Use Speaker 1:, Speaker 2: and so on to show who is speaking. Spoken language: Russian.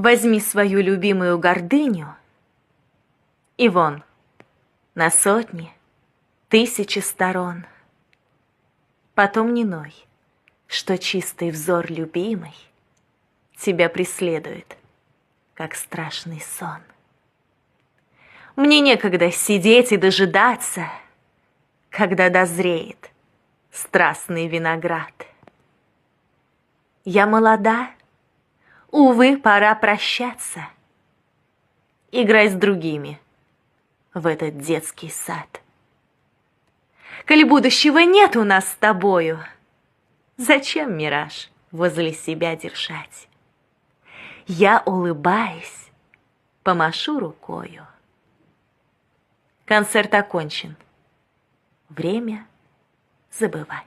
Speaker 1: Возьми свою любимую гордыню и вон, на сотни, тысячи сторон. Потом не ной, что чистый взор любимый тебя преследует, как страшный сон. Мне некогда сидеть и дожидаться, когда дозреет страстный виноград. Я молода, увы, пора прощаться. Играй с другими в этот детский сад. Коль будущего нет у нас с тобою, зачем мираж возле себя держать? Я, улыбаясь, помашу рукою. Концерт окончен. Время забывать.